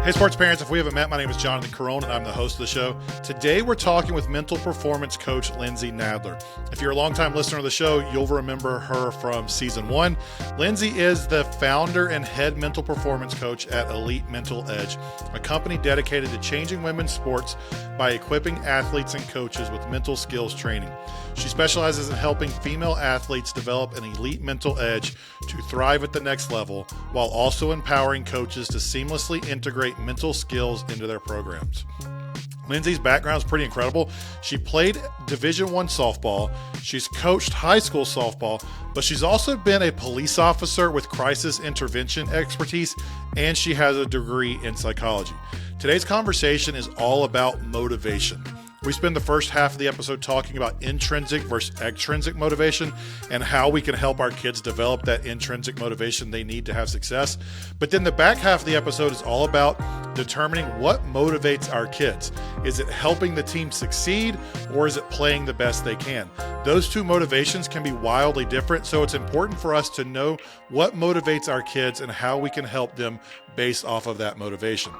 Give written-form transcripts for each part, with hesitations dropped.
Hey, sports parents, if we haven't met, my name is Jonathan Carone, and I'm the host of the show. Today, we're talking with mental performance coach Lindsey Nadler. If you're a longtime listener of the show, you'll remember her from season 1. Lindsey is the founder and head mental performance coach at Elite Mental Edge, a company dedicated to changing women's sports by equipping athletes and coaches with mental skills training. She specializes in helping female athletes develop an elite mental edge to thrive at the next level, while also empowering coaches to seamlessly integrate mental skills into their programs. Lindsey's background is pretty incredible. She played Division I softball. She's coached high school softball, but she's also been a police officer with crisis intervention expertise, and she has a degree in psychology. Today's conversation is all about motivation. We spend the first half of the episode talking about intrinsic versus extrinsic motivation and how we can help our kids develop that intrinsic motivation they need to have success. But then the back half of the episode is all about determining what motivates our kids. Is it helping the team succeed, or is it playing the best they can? Those two motivations can be wildly different, so it's important for us to know what motivates our kids and how we can help them based off of that motivation.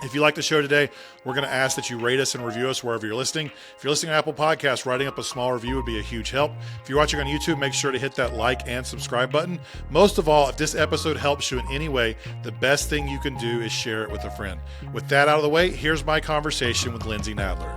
If you like the show today, we're going to ask that you rate us and review us wherever you're listening. If you're listening on Apple Podcasts, writing up a small review would be a huge help. If you're watching on YouTube, make sure to hit that like and subscribe button. Most of all, if this episode helps you in any way, the best thing you can do is share it with a friend. With that out of the way, here's my conversation with Lindsey Nadler.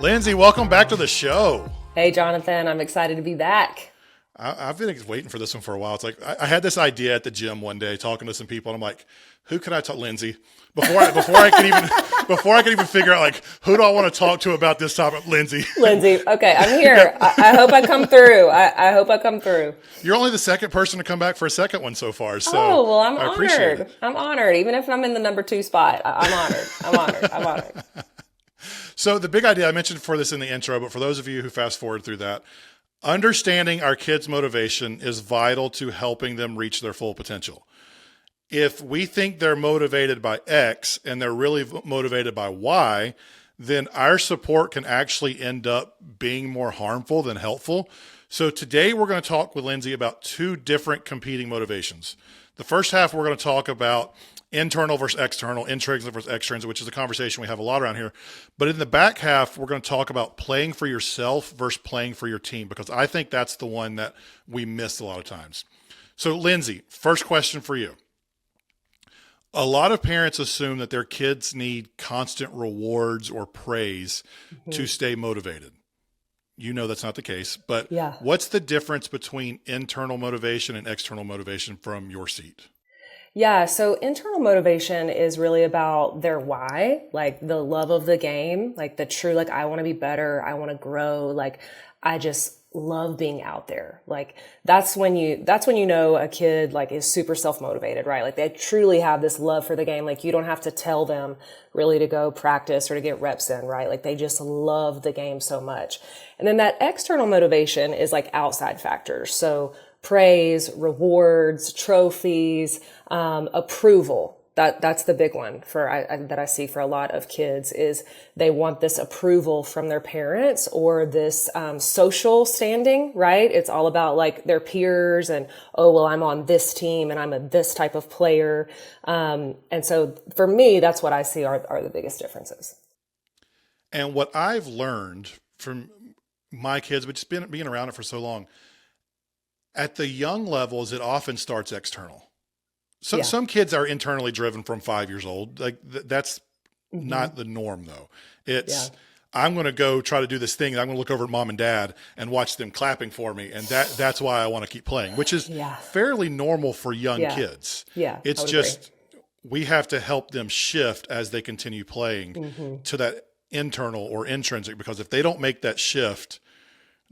Lindsey, welcome back to the show. Hey, Jonathan. I'm excited to be back. I've been waiting for this one for a while. It's like I had this idea at the gym one day, talking to some people, and I'm like, "Who can I talk, Lindsey?" Before I could even figure out like who do I want to talk to about this topic, Lindsey. Lindsey, okay, I'm here. I hope I come through. I hope I come through. You're only the second person to come back for a second one so far. So I'm honored. I'm honored. Even if I'm in the number 2 spot, I'm honored. I'm honored. So the big idea I mentioned for this in the intro, but for those of you who fast forward through that, understanding our kids' motivation is vital to helping them reach their full potential. If we think they're motivated by X and they're really motivated by Y, then our support can actually end up being more harmful than helpful. So today we're going to talk with Lindsey about 2 different competing motivations. The first half, we're going to talk about internal versus external, intrinsic versus extrinsic, which is a conversation we have a lot around here. But in the back half, we're going to talk about playing for yourself versus playing for your team, because I think that's the one that we miss a lot of times. So Lindsey, first question for you. A lot of parents assume that their kids need constant rewards or praise to stay motivated. You know that's not the case, but What's the difference between internal motivation and external motivation from your seat? Yeah, so internal motivation is really about their why, like the love of the game, like the true, like I want to be better, I want to grow, like I just love being out there. Like that's when you know a kid like is super self-motivated, right? Like they truly have this love for the game. Like you don't have to tell them really to go practice or to get reps in, right? Like they just love the game so much. And then that external motivation is like outside factors. So praise, rewards, trophies, approval. That's the big one that I see for a lot of kids is they want this approval from their parents or this social standing, right? It's all about like their peers and, oh, well, I'm on this team and I'm this type of player. And so for me, that's what I see are the biggest differences. And what I've learned from my kids, but just being around it for so long, at the young levels, it often starts external. Some kids are internally driven from 5 years old. Like that's not the norm though. It's, I'm going to go try to do this thing. And I'm going to look over at mom and dad and watch them clapping for me. And that's why I want to keep playing, which is fairly normal for young kids. Yeah. It's just, we have to help them shift as they continue playing to that internal or intrinsic, because if they don't make that shift,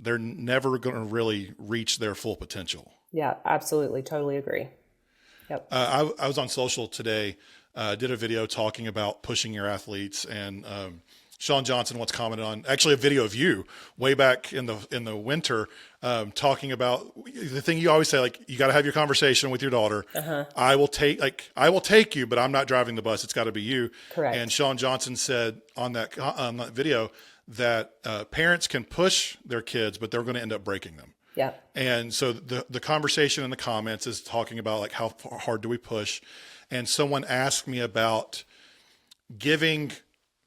they're never going to really reach their full potential. Yeah, absolutely. Totally agree. Yep. I was on social today, did a video talking about pushing your athletes, and Sean Johnson once commented on actually a video of you way back in the winter, talking about the thing you always say, like, you got to have your conversation with your daughter. I will take you, but I'm not driving the bus. It's got to be you. Correct. And Sean Johnson said on that video that parents can push their kids, but they're going to end up breaking them. Yeah. And so the conversation in the comments is talking about like how hard do we push? and someone asked me about giving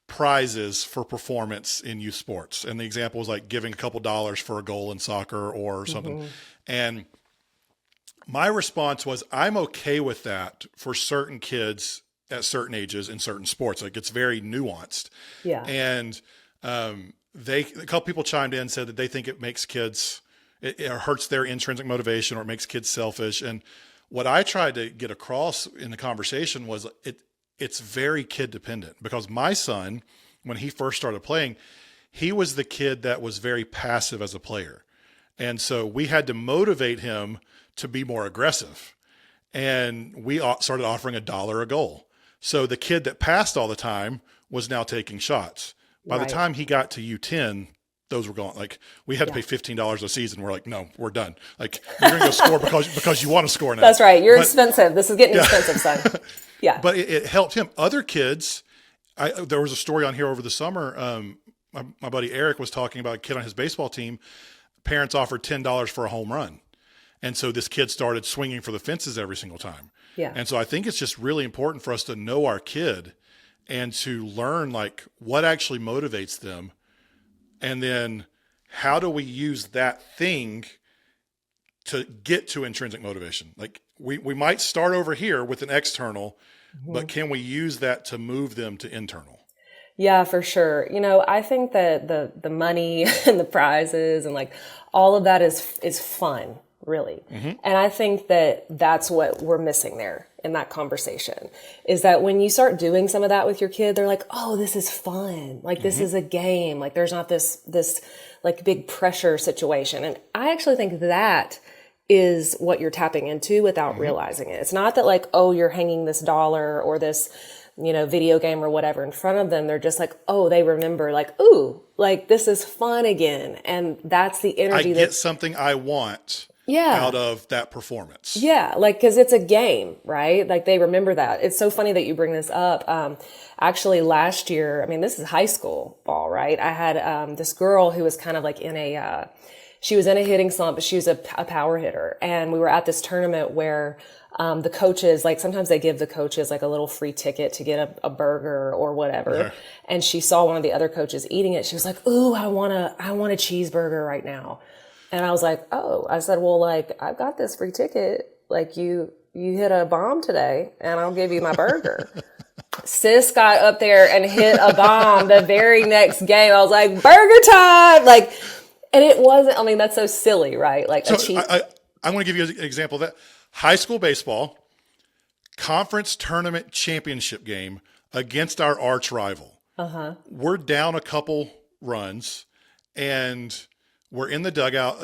prizes for performance in youth sports. And the example was like giving a couple dollars for a goal in soccer or something. And my response was, I'm okay with that for certain kids at certain ages in certain sports. Like it's very nuanced. Yeah. And a couple people chimed in and said that they think it makes kids, it hurts their intrinsic motivation or it makes kids selfish. And what I tried to get across in the conversation was it's very kid dependent, because my son, when he first started playing, he was the kid that was very passive as a player. And so we had to motivate him to be more aggressive. And we started offering $1 a goal. So the kid that passed all the time was now taking shots. By the time he got to U10, those were gone. Like we had to pay $15 a season. We're like, no, we're done. Like you're going to go score because you want to score now. That's right. You're expensive. This is getting expensive, son. Yeah. But it helped him. Other kids, there was a story on here over the summer. My buddy Eric was talking about a kid on his baseball team. Parents offered $10 for a home run. And so this kid started swinging for the fences every single time. Yeah. And so I think it's just really important for us to know our kid and to learn like what actually motivates them. And then how do we use that thing to get to intrinsic motivation? Like we might start over here with an external, but can we use that to move them to internal? Yeah, for sure. I think that the money and the prizes and like all of that is fun, really. And I think that that's what we're missing there in that conversation, is that when you start doing some of that with your kid, they're like, oh, this is fun. Like this is a game. Like there's not this like big pressure situation. And I actually think that is what you're tapping into without realizing it. It's not that like, oh, you're hanging this dollar or this, video game or whatever in front of them. They're just like, oh, they remember like, ooh, like this is fun again. And that's the energy. I get something I want out of that performance. Yeah. Like, cause it's a game, right? Like they remember that. It's so funny that you bring this up. Actually last year, this is high school ball, right? I had, this girl who was kind of like she was in a hitting slump, but she was a power hitter. And we were at this tournament where, the coaches, like sometimes they give the coaches like a little free ticket to get a burger or whatever. Okay. And she saw one of the other coaches eating it. She was like, ooh, I want a cheeseburger right now. And I was like, oh, I said, well, like I've got this free ticket. Like you hit a bomb today and I'll give you my burger. Sis got up there and hit a bomb the very next game. I was like, burger time. Like, and it wasn't, that's so silly, right? Like so I'm going to give you an example of that. High school baseball, conference tournament championship game against our arch rival. We're down a couple runs and we're in the dugout.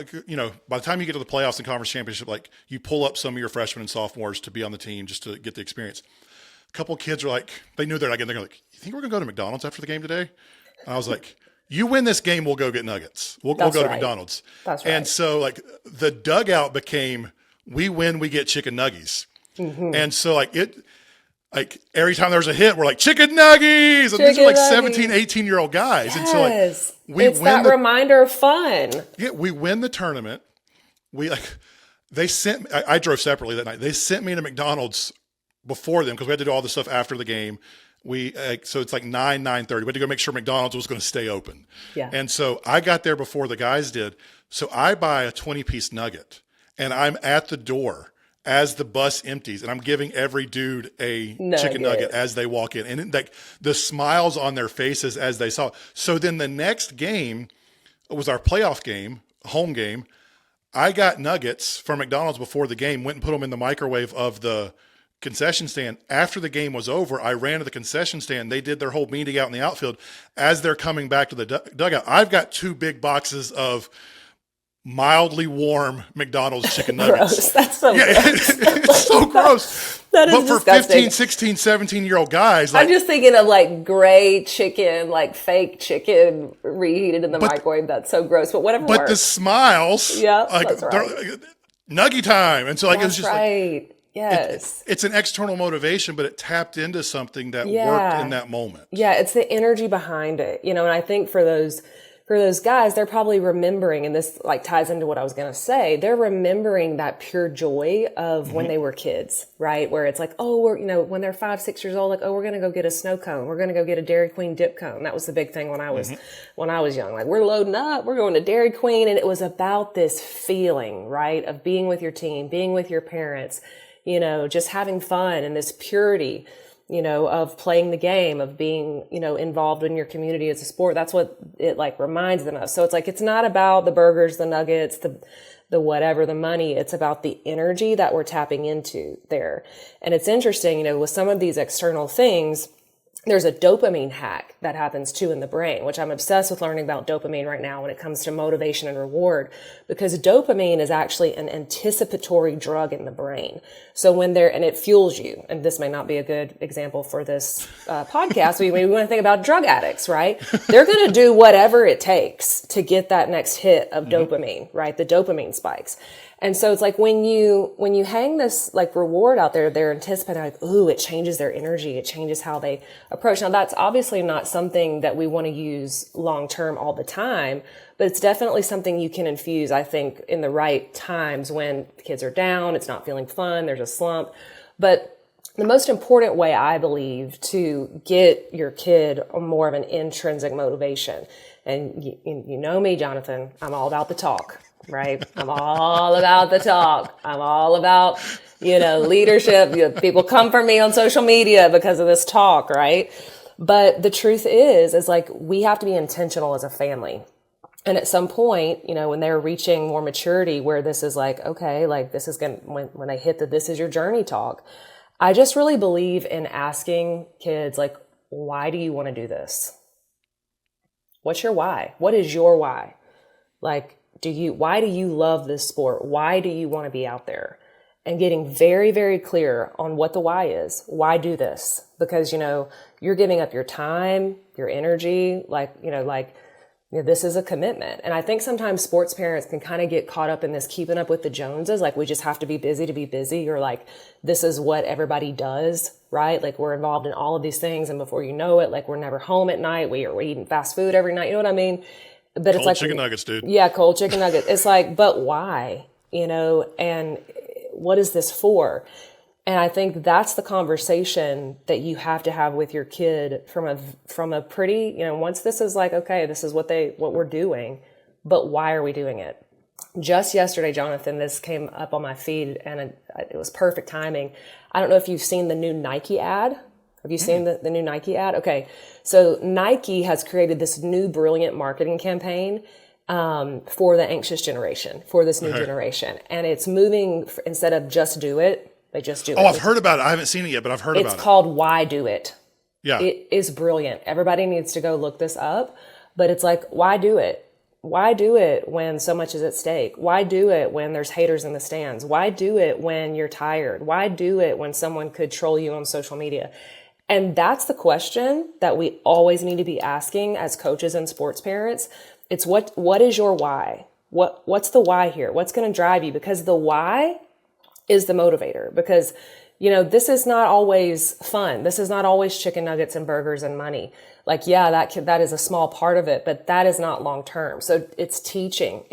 By the time you get to the playoffs and conference championship, like you pull up some of your freshmen and sophomores to be on the team just to get the experience. A couple of kids are like, they knew they're not getting, they're like, you think we're going to go to McDonald's after the game today? And I was like, you win this game, we'll go get nuggets. We'll go to McDonald's. That's right. And so like the dugout became, we win, we get chicken nuggets. And so like every time there was a hit, we're like chicken nuggets. And these are like 17, 18-year-old guys. Yes. And so like it's that reminder of fun. Yeah, we win the tournament. They sent, I drove separately that night. They sent me to McDonald's before them because we had to do all the stuff after the game. So it's like 9:30. We had to go make sure McDonald's was going to stay open. Yeah. And so I got there before the guys did. So I buy a 20-piece nugget and I'm at the door as the bus empties and I'm giving every dude a chicken nugget as they walk in. And like the smiles on their faces as they saw it. So then the next game was our playoff game, home game. I got nuggets from McDonald's before the game, went and put them in the microwave of the concession stand. After the game was over, I ran to the concession stand. They did their whole meeting out in the outfield. As they're coming back to the dugout, I've got 2 big boxes of mildly warm McDonald's chicken nuggets. Gross. That's so gross. It's so gross. That is but for disgusting. 15, 16, 17-year-old guys. I'm just thinking of like gray chicken, like fake chicken reheated in the microwave. That's so gross. But whatever But works. the smiles. Yeah, like, that's right. Nuggy time. And so like, it was just right. Yes. It's an external motivation, but it tapped into something that worked in that moment. Yeah, it's the energy behind it. And I think for those for those guys, they're probably remembering, and this like ties into what I was going to say, they're remembering that pure joy of when they were kids, right? Where it's like, oh, we're, you know, when they're 5, 6 years old, like, oh, we're going to go get a snow cone. We're going to go get a Dairy Queen dip cone. That was the big thing when I was young. Like, we're loading up, we're going to Dairy Queen. And it was about this feeling, right? Of being with your team, being with your parents, you know, just having fun and this purity, you know, of playing the game, of being, you know, involved in your community as a sport. That's what it like reminds them of. So it's like, it's not about the burgers, the nuggets, the whatever, the money. It's about the energy that we're tapping into there. And it's interesting, you know, with some of these external things, there's a dopamine hack that happens too in the brain, which I'm obsessed with learning about dopamine right now when it comes to motivation and reward, because dopamine is actually an anticipatory drug in the brain. So when and it fuels you, and this may not be a good example for this podcast. We want to think about drug addicts, right? They're going to do whatever it takes to get that next hit of dopamine, right? The dopamine spikes. And so it's like when you hang this like reward out there, they're anticipating like, ooh, it changes their energy. It changes how they approach. Now that's obviously not something that we want to use long term all the time, but it's definitely something you can infuse, I think, in the right times when the kids are down, it's not feeling fun, there's a slump. But the most important way, I believe, to get your kid more of an intrinsic motivation, and you know me, Jonathan, I'm all about the talk. Right? I'm all about the talk. I'm all about, you know, leadership. You know, people come for me on social media because of this talk, right? But the truth is like, we have to be intentional as a family. And at some point, you know, when they're reaching more maturity where this is like, okay, like this is going to, when they hit the, this is your journey talk, I just really believe in asking kids, like, why do you want to do this? What's your why? What is your why? Like, why do you love this sport? Why do you want to be out there? And getting very, very clear on what the why is. Why do this? Because, you know, you're giving up your time, your energy, this is a commitment. And I think sometimes sports parents can kind of get caught up in this keeping up with the Joneses. Like, we just have to be busy, or like, this is what everybody does, right? Like, we're involved in all of these things. And before you know it, like, we're never home at night. We're eating fast food every night. You know what I mean? But cold it's like chicken nuggets, dude. Yeah, cold chicken nuggets. It's like, but why? You know, and what is this for? And I think that's the conversation that you have to have with your kid from a pretty, you know, once this is like, okay, this is what we're doing, but why are we doing it? Just yesterday, Jonathan, this came up on my feed, and it was perfect timing. I don't know if you've seen the new Nike ad. Have you seen the new Nike ad? Okay. So Nike has created this new brilliant marketing campaign for the anxious generation, for this new generation. And it's moving, instead of just do it, they just do it. Oh, I've heard about it. I haven't seen it yet, but I've heard about it. It's called Why Do It. Yeah. It is brilliant. Everybody needs to go look this up. But it's like, why do it? Why do it when so much is at stake? Why do it when there's haters in the stands? Why do it when you're tired? Why do it when someone could troll you on social media? And that's the question that we always need to be asking as coaches and sports parents. It's what is your why? What's the why here? What's going to drive you? Because the why is the motivator. Because, you know, this is not always fun. This is not always chicken nuggets and burgers and money. Like, yeah, that is a small part of it, but that is not long term. So it's teaching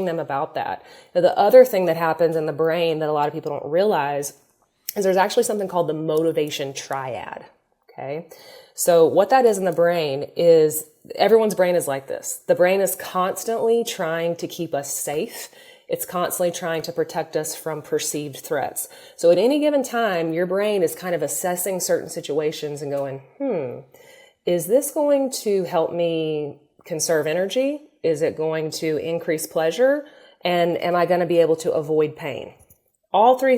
them about that. Now, the other thing that happens in the brain that a lot of people don't realize is there's actually something called the motivation triad. Okay. So what that is in the brain is, everyone's brain is like this. The brain is constantly trying to keep us safe. It's constantly trying to protect us from perceived threats. So at any given time, your brain is kind of assessing certain situations and going, is this going to help me conserve energy? Is it going to increase pleasure? And am I going to be able to avoid pain? All three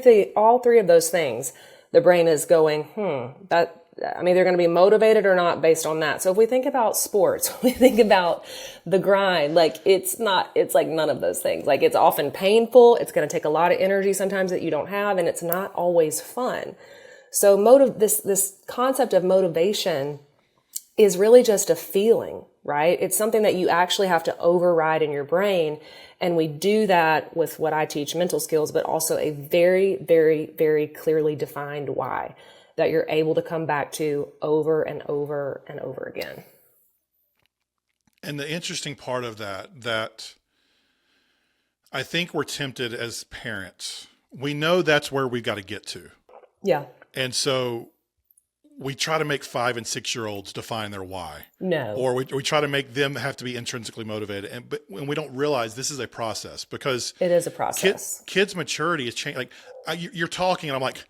of those things, the brain is going, I'm either going to be motivated or not based on that. So if we think about sports, we think about the grind, like it's like none of those things. Like, it's often painful. It's going to take a lot of energy sometimes that you don't have, and it's not always fun. So this concept of motivation is really just a feeling, right? It's something that you actually have to override in your brain. And we do that with what I teach, mental skills, but also a very, very, very clearly defined why that you're able to come back to over and over and over again. And the interesting part of that I think we're tempted as parents. We know that's where we got to get to. Yeah. And so we try to make 5 and 6 year olds define their why. No. Or we try to make them have to be intrinsically motivated. But when we don't realize this is a process, because it is a process. Kids' maturity is changing. Like you're talking and I'm like,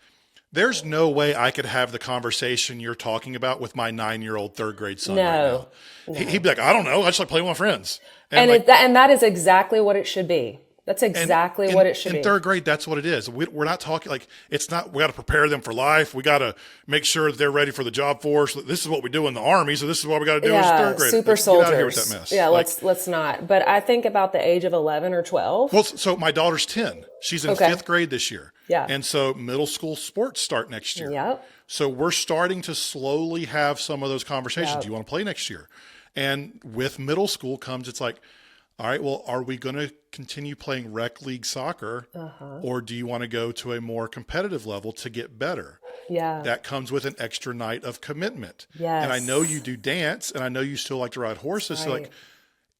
there's no way I could have the conversation you're talking about with my 9-year-old third grade son right now. No. He'd be like, I don't know. I just like playing with my friends. And that is exactly what it should be. That's exactly what it should be. In third grade, that's what it is. We're not talking like it's not. We got to prepare them for life. We got to make sure that they're ready for the job force. This is what we do in the Army, so this is what we got to do as third grade. Super soldiers. Get out of here with that mess. Yeah, let's not. But I think about the age of 11 or 12. Well, so my daughter's 10. She's in 5th grade this year. Yeah. And so middle school sports start next year. Yep. So we're starting to slowly have some of those conversations. Do you want to play next year? And with middle school comes, it's like, all right, well, are we going to continue playing rec league soccer or do you want to go to a more competitive level to get better? Yeah. That comes with an extra night of commitment. Yes. And I know you do dance and I know you still like to ride horses. Right. So like,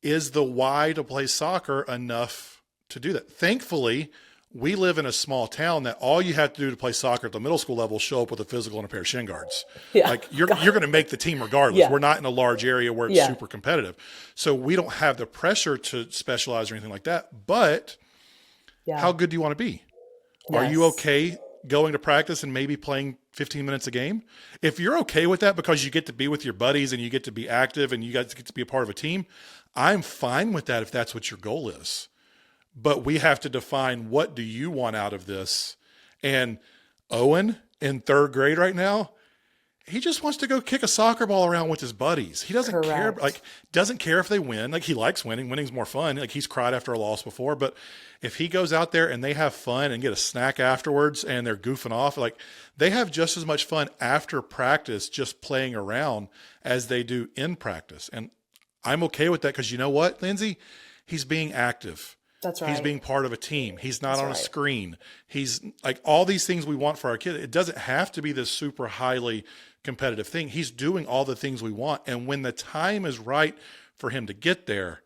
is the why to play soccer enough to do that? Thankfully, we live in a small town that all you have to do to play soccer at the middle school level is show up with a physical and a pair of shin guards. Yeah. Like you're going to make the team regardless. Yeah. We're not in a large area where it's super competitive. So we don't have the pressure to specialize or anything like that. But how good do you want to be? Yes. Are you okay going to practice and maybe playing 15 minutes a game? If you're okay with that because you get to be with your buddies and you get to be active and you guys get to be a part of a team, I'm fine with that if that's what your goal is. But we have to define, what do you want out of this? And Owen in 3rd grade right now, he just wants to go kick a soccer ball around with his buddies. He doesn't care, doesn't care if they win. Like he likes winning. Winning's more fun. Like he's cried after a loss before, but if he goes out there and they have fun and get a snack afterwards and they're goofing off, like they have just as much fun after practice just playing around as they do in practice. And I'm okay with that because you know what, Lindsay? He's being active. That's right. He's being part of a team. He's not on a screen. He's like all these things we want for our kid. It doesn't have to be this super highly competitive thing. He's doing all the things we want. And when the time is right for him to get there,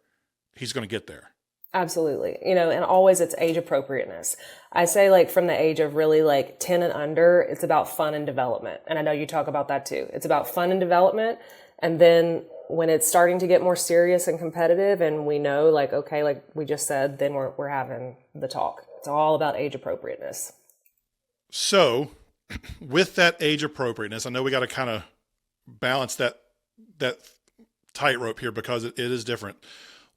he's going to get there. Absolutely. And always it's age appropriateness. I say like from the age of really like 10 and under, it's about fun and development. And I know you talk about that too. It's about fun and development. And then when it's starting to get more serious and competitive and we know like, okay, like we just said, then we're having the talk. It's all about age appropriateness. So with that age appropriateness, I know we got to kind of balance that tightrope here because it is different.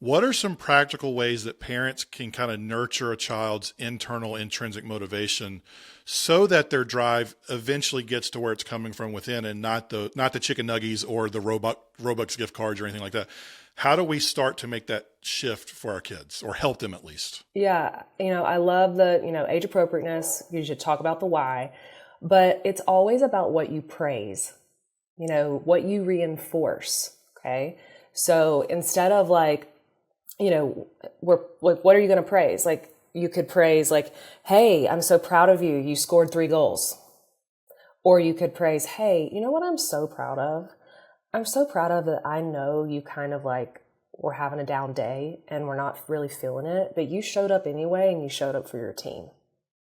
What are some practical ways that parents can kind of nurture a child's internal intrinsic motivation so that their drive eventually gets to where it's coming from within and not the chicken nuggets or the Robux gift cards or anything like that? How do we start to make that shift for our kids or help them at least? Yeah. I love the, age appropriateness. You should talk about the why, but it's always about what you praise, what you reinforce. Okay. So instead of like, what are you going to praise? Like you could praise like, hey, I'm so proud of you. You scored 3 goals. Or you could praise, hey, you know what I'm so proud of? I'm so proud of that. I know you kind of like were having a down day and we're not really feeling it, but you showed up anyway and you showed up for your team.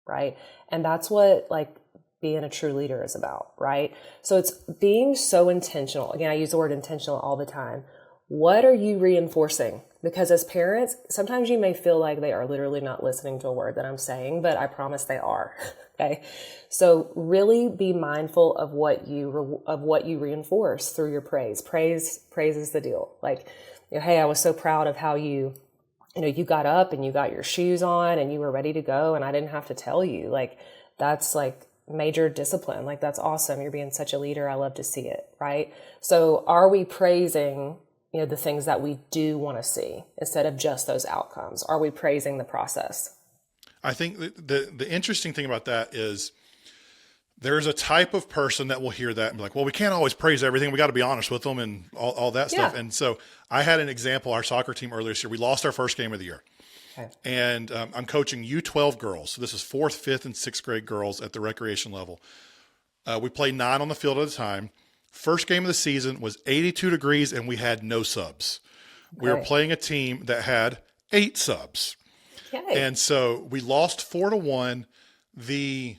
Right. And that's what like being a true leader is about. Right. So it's being so intentional. Again, I use the word intentional all the time. What are you reinforcing? Because as parents, sometimes you may feel like they are literally not listening to a word that I'm saying, but I promise they are. Okay. So really be mindful of what you reinforce through your praise. Praise is the deal. Like, hey, I was so proud of how you got up and you got your shoes on and you were ready to go and I didn't have to tell you. Like, that's like major discipline. Like, that's awesome. You're being such a leader. I love to see it. Right. So are we praising the things that we do want to see instead of just those outcomes? Are we praising the process? I think the interesting thing about that is there's a type of person that will hear that and be like, well, we can't always praise everything. We got to be honest with them and all that stuff. And so I had an example, our soccer team earlier this year, we lost our first game of the year. Okay. And I'm coaching U12 girls. So this is 4th, 5th, and 6th grade girls at the recreation level. We played 9 on the field at a time. First game of the season was 82 degrees and we had no subs. We were Okay. playing a team that had 8 subs. Okay. And so we lost 4-1. The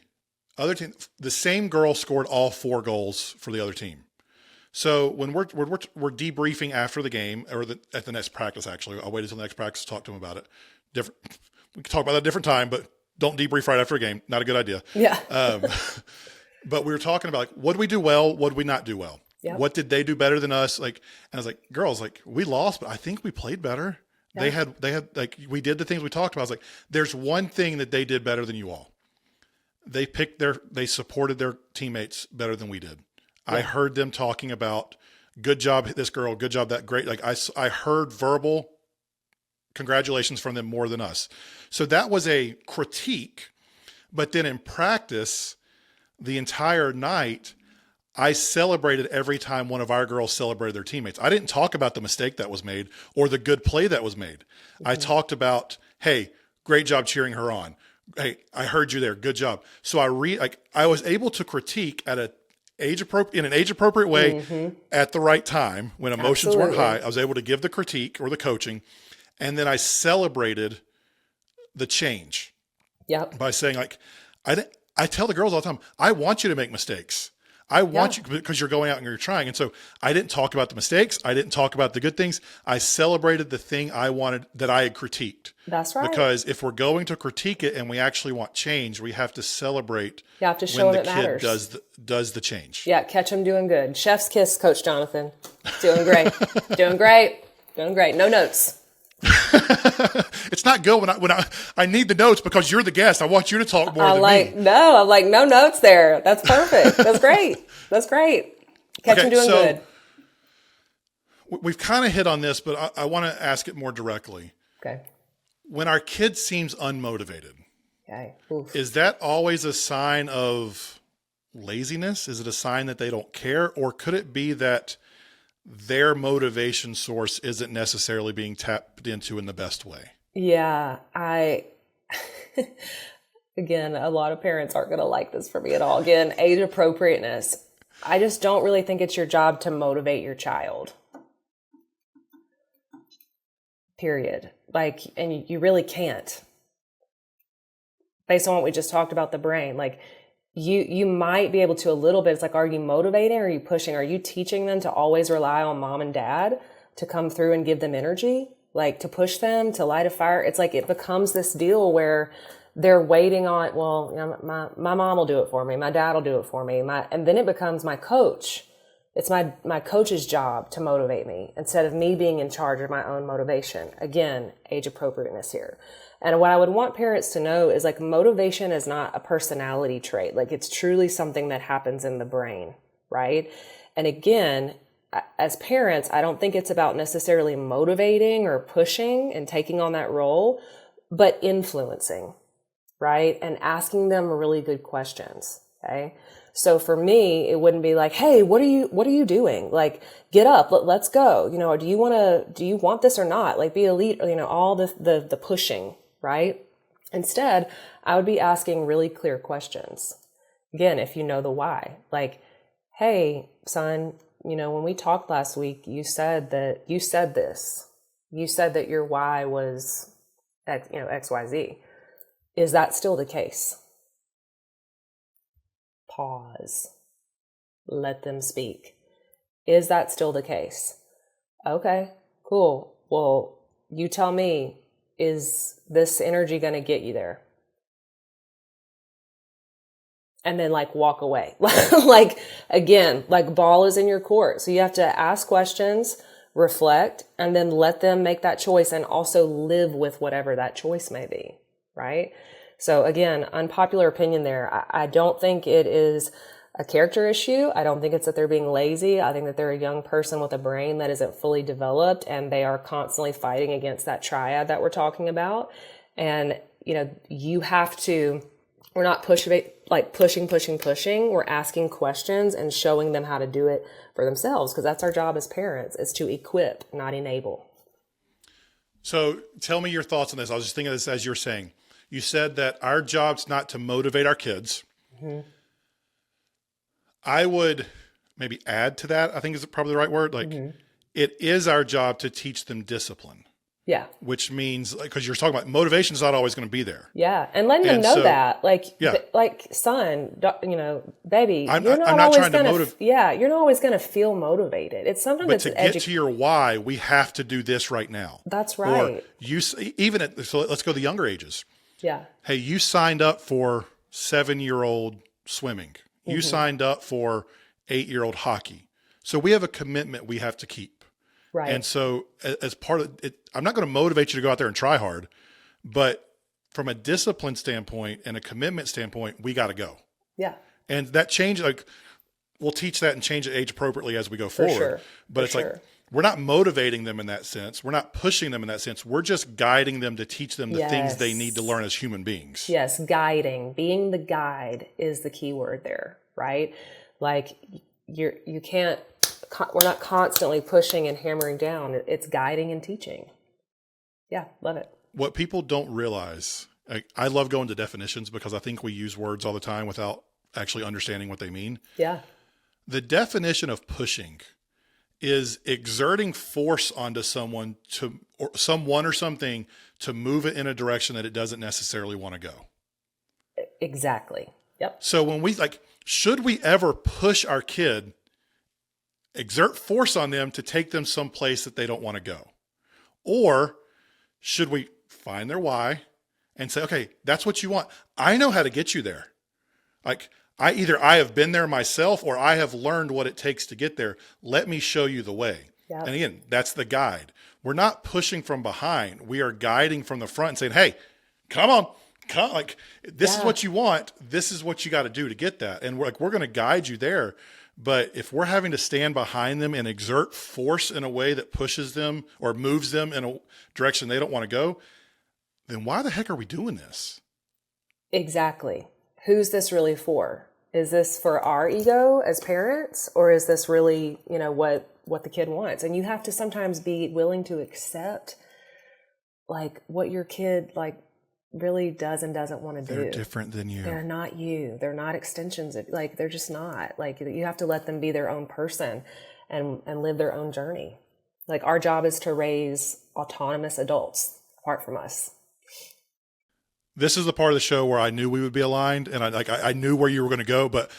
other team, the same girl scored all 4 goals for the other team. So when we're debriefing after the game, or at the next practice, actually, I'll wait until the next practice to talk to them about it. We can talk about that a different time, but don't debrief right after a game. Not a good idea. Yeah. But we were talking about, like, what did we do well? What did we not do well? Yep. What did they do better than us? Like, and I was like, girls, like, we lost, but I think we played better. Yeah. They had like, we did the things we talked about. I was like, there's one thing that they did better than you all. They supported their teammates better than we did. Yeah. I heard them talking about, good job, this girl, good job, that great. Like, I heard verbal congratulations from them more than us. So that was a critique. But then in practice, the entire night, I celebrated every time one of our girls celebrated their teammates. I didn't talk about the mistake that was made or the good play that was made. Mm-hmm. I talked about, hey, great job cheering her on. Hey, I heard you there. Good job. So I was able to critique in an age appropriate way, mm-hmm. at the right time when emotions weren't high. I was able to give the critique or the coaching, and then I celebrated the change. Yep. By saying, like, I tell the girls all the time, I want you to make mistakes. I want you, because you're going out and you're trying. And so I didn't talk about the mistakes. I didn't talk about the good things. I celebrated the thing I wanted, that I had critiqued. That's right. Because if we're going to critique it and we actually want change, we have to celebrate. You have to show when them the it kid matters. does the change. Yeah, catch them doing good. Chef's kiss, Coach Jonathan. Doing great. Doing great. Doing great. No notes. It's not good when I need the notes because you're the guest. I want you to talk more than me. No, I'm like, no notes there. That's perfect. That's great. That's great. Catch them doing good. We've kind of hit on this, but I want to ask it more directly. Okay. When our kid seems unmotivated, okay. Oof. Is that always a sign of laziness? Is it a sign that they don't care? Or could it be that their motivation source isn't necessarily being tapped into in the best way? Yeah, again, a lot of parents aren't going to like this for me at all. Again, age appropriateness. I just don't really think it's your job to motivate your child. Period. Like, and you really can't. Based on what we just talked about the brain, like, you might be able to a little bit. It's like, are you motivating? Or are you pushing? Are you teaching them to always rely on mom and dad to come through and give them energy? Like, to push them, to light a fire? It's like, it becomes this deal where they're waiting on, well, you know, my mom will do it for me. My dad will do it for me. And then it becomes my coach. It's my coach's job to motivate me instead of me being in charge of my own motivation. Again, age appropriateness here. And what I would want parents to know is, like, motivation is not a personality trait. Like, it's truly something that happens in the brain, right? And again, as parents, I don't think it's about necessarily motivating or pushing and taking on that role, but influencing, right? And asking them really good questions, okay? So for me, it wouldn't be like, hey, what are you doing? Like, get up, let's go. You know, or do you want this or not? Like, be a lead, you know, all the pushing, right? Instead, I would be asking really clear questions. Again, if you know the why, like, hey, son, you know, when we talked last week, you said this. You said that your why was X, you know, XYZ. Is that still the case? Pause. Let them speak. Is that still the case? Okay, cool. Well, you tell me, is this energy going to get you there? And then, like, walk away. Like, again, like, ball is in your court. So you have to ask questions, reflect, and then let them make that choice and also live with whatever that choice may be, right? So again, unpopular opinion there. I don't think it is a character issue. I don't think it's that they're being lazy. I think that they're a young person with a brain that isn't fully developed, and they are constantly fighting against that triad that we're talking about. And, you know, you have to, we're not pushing. We're asking questions and showing them how to do it for themselves, because that's our job as parents, is to equip, not enable. So tell me your thoughts on this. I was just thinking of this as you're saying. You said that our job's not to motivate our kids. Mm-hmm. I would maybe add to that, I think is probably the right word. Like, mm-hmm. it is our job to teach them discipline. Yeah. Which means, because you're talking about motivation is not always going to be there. Yeah. And letting them know that, like son, baby, you're not always going to, you're not always going to feel motivated. It's something but to get to your why, we have to do this right now. That's right. Or so let's go to the younger ages. Yeah. Hey, you signed up for 7-year-old swimming. You signed up for 8-year-old hockey. So we have a commitment we have to keep. Right. And so as part of it, I'm not going to motivate you to go out there and try hard, but from a discipline standpoint and a commitment standpoint, we got to go. Yeah. And that change, we'll teach that and change it age appropriately as we go forward. Sure. But we're not motivating them in that sense. We're not pushing them in that sense. We're just guiding them to teach them the things they need to learn as human beings. Yes. Guiding, being the guide is the key word there, right? Like you can't, we're not constantly pushing and hammering down. It's guiding and teaching. Yeah. Love it. What people don't realize, I love going to definitions because I think we use words all the time without actually understanding what they mean. Yeah. The definition of pushing is exerting force onto someone or something to move it in a direction that it doesn't necessarily want to go. Exactly. Yep. So when should we ever push our kid, exert force on them to take them someplace that they don't want to go? Or should we find their why and say, okay, that's what you want. I know how to get you there. I have been there myself or I have learned what it takes to get there. Let me show you the way. Yep. And again, that's the guide. We're not pushing from behind. We are guiding from the front and saying, hey, come on. This is what you want. This is what you got to do to get that. And we're going to guide you there. But if we're having to stand behind them and exert force in a way that pushes them or moves them in a direction they don't want to go, then why the heck are we doing this? Exactly. Who's this really for? Is this for our ego as parents, or is this really, what the kid wants? And you have to sometimes be willing to accept what your kid really does and doesn't want to do. They're different than you. They're not you. They're not extensions of, they're just not. You have to let them be their own person and live their own journey. Our job is to raise autonomous adults apart from us. This is the part of the show where I knew we would be aligned, and I knew where you were going to go, but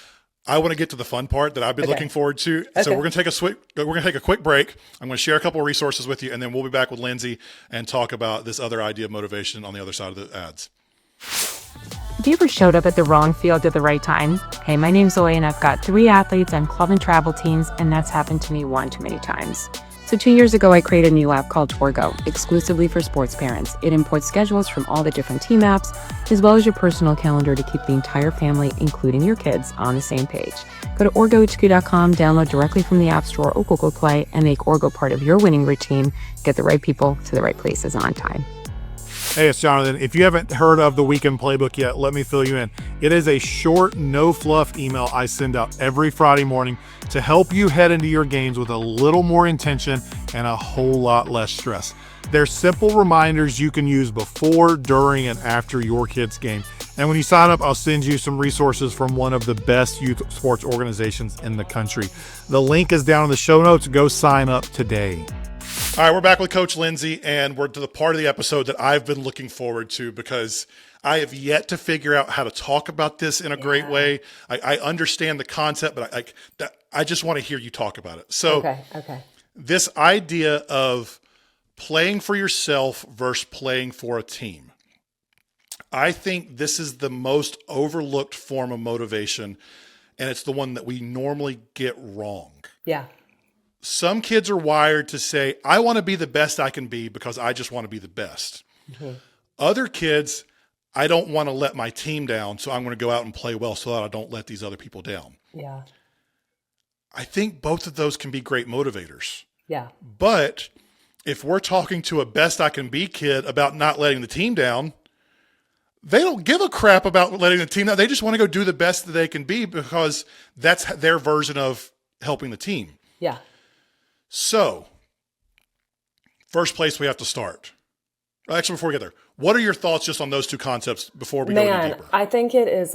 I want to get to the fun part that I've been looking forward to. Okay. So we're going to take a quick break. I'm going to share a couple of resources with you, and then we'll be back with Lindsey and talk about this other idea of motivation on the other side of the ads. Have you ever showed up at the wrong field at the right time? Hey, my name's Zoe, and I've got 3 athletes on club and travel teams, and that's happened to me one too many times. So 2 years ago, I created a new app called Orgo, exclusively for sports parents. It imports schedules from all the different team apps, as well as your personal calendar to keep the entire family, including your kids, on the same page. Go to orgohq.com, download directly from the App Store or Google Play, and make Orgo part of your winning routine. Get the right people to the right places on time. Hey, it's Jonathan. If you haven't heard of the Weekend Playbook yet, let me fill you in. It is a short, no-fluff email I send out every Friday morning to help you head into your games with a little more intention and a whole lot less stress. They're simple reminders you can use before, during, and after your kid's game. And when you sign up, I'll send you some resources from one of the best youth sports organizations in the country. The link is down in the show notes. Go sign up today. All right, we're back with Coach Lindsey, and we're to the part of the episode that I've been looking forward to because I have yet to figure out how to talk about this in a great way. I understand the concept, but I just want to hear you talk about it. So Okay. This idea of playing for yourself versus playing for a team. I think this is the most overlooked form of motivation, and it's the one that we normally get wrong. Yeah. Some kids are wired to say, I want to be the best I can be because I just want to be the best. Mm-hmm. Other kids, I don't want to let my team down, so I'm going to go out and play well so that I don't let these other people down. Yeah. I think both of those can be great motivators. Yeah. But if we're talking to a best I can be kid about not letting the team down, they don't give a crap about letting the team down. They just want to go do the best that they can be because that's their version of helping the team. Yeah. So, first place we have to start. Actually, before we get there, what are your thoughts just on those two concepts before we go any deeper? I think it is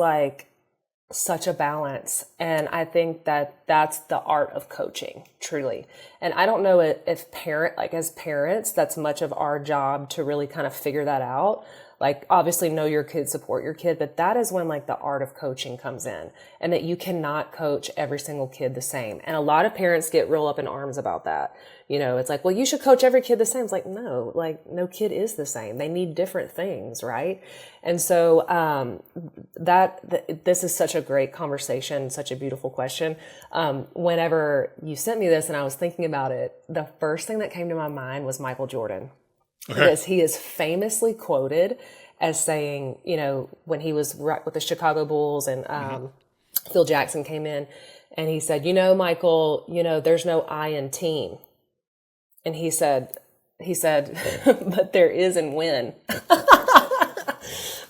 such a balance. And I think that that's the art of coaching, truly. And I don't know if as parents, that's much of our job to really kind of figure that out. Like, obviously know your kid, support your kid, but that is when like the art of coaching comes in, and that you cannot coach every single kid the same. And a lot of parents get real up in arms about that. It's like, well, you should coach every kid the same. It's like, no, no kid is the same. They need different things. Right. And so, this is such a great conversation, such a beautiful question. Whenever you sent me this and I was thinking about it, the first thing that came to my mind was Michael Jordan. Okay. Because he is famously quoted as saying, when he was with the Chicago Bulls and Phil Jackson came in, and he said, Michael, there's no I in team. And he said, but there is in win.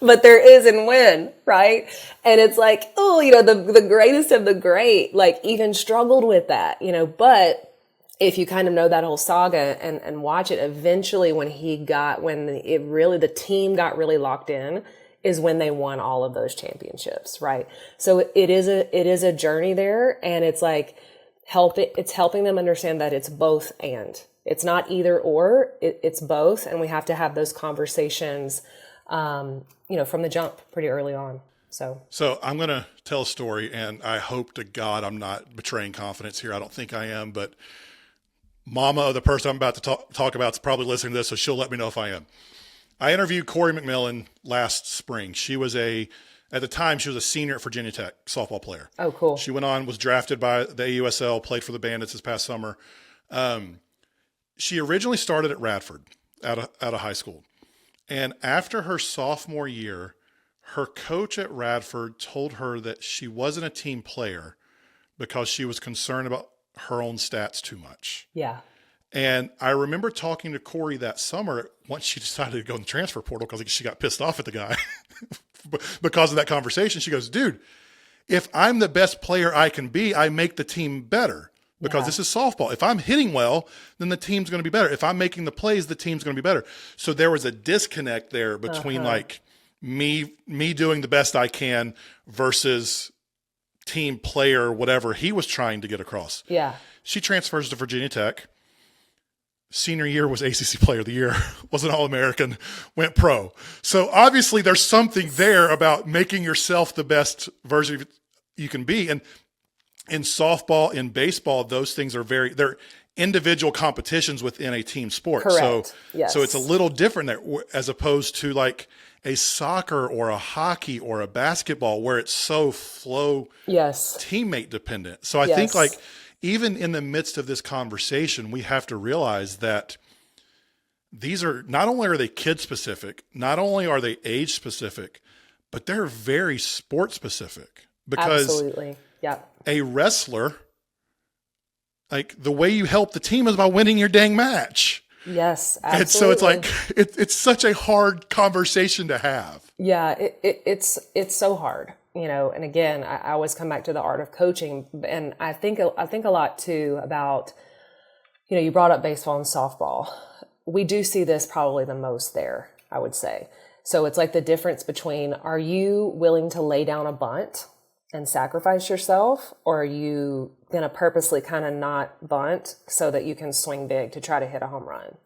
But there is in win, right? And it's like, the greatest of the great, like, even struggled with that, but if you kind of know that whole saga and watch it, eventually when the team got really locked in is when they won all of those championships, right? So it is a journey there, and it's like it's helping them understand that it's both and. It's not either or, it's both, and we have to have those conversations, from the jump pretty early on. So I'm going to tell a story, and I hope to God I'm not betraying confidence here. I don't think I am, but Mama of the person I'm about to talk about is probably listening to this, so she'll let me know if I am. I interviewed Corey McMillan last spring. At the time, she was a senior at Virginia Tech, softball player. Oh, cool. She went on, was drafted by the AUSL, played for the Bandits this past summer. She originally started at Radford out of high school. And after her sophomore year, her coach at Radford told her that she wasn't a team player because she was concerned about her own stats too much. Yeah. And I remember talking to Corey that summer once she decided to go in the transfer portal because she got pissed off at the guy because of that conversation. She goes, dude, if I'm the best player I can be, I make the team better because this is softball. If I'm hitting well, then the team's going to be better. If I'm making the plays, the team's going to be better. So there was a disconnect there between like me doing the best I can versus team player, whatever he was trying to get across. Yeah. She transfers to Virginia Tech. Senior year was ACC Player of the Year, was an All-American, went pro. So obviously there's something there about making yourself the best version you can be. And in softball, in baseball, those things are they're individual competitions within a team sport. Correct. So it's a little different there as opposed to like a soccer or a hockey or a basketball where it's so flow teammate dependent. So I think like even in the midst of this conversation, we have to realize that these are not only are they kid specific, not only are they age specific, but they're very sport specific because absolutely. Yeah. A wrestler, like the way you help the team is by winning your dang match. Yes, absolutely. And so it's like, it's such a hard conversation to have. Yeah, it's so hard, and again, I always come back to the art of coaching. And I think a lot too about, you brought up baseball and softball. We do see this probably the most there, I would say. So it's like the difference between, are you willing to lay down a bunt and sacrifice yourself, or are you going to purposely kind of not bunt so that you can swing big to try to hit a home run?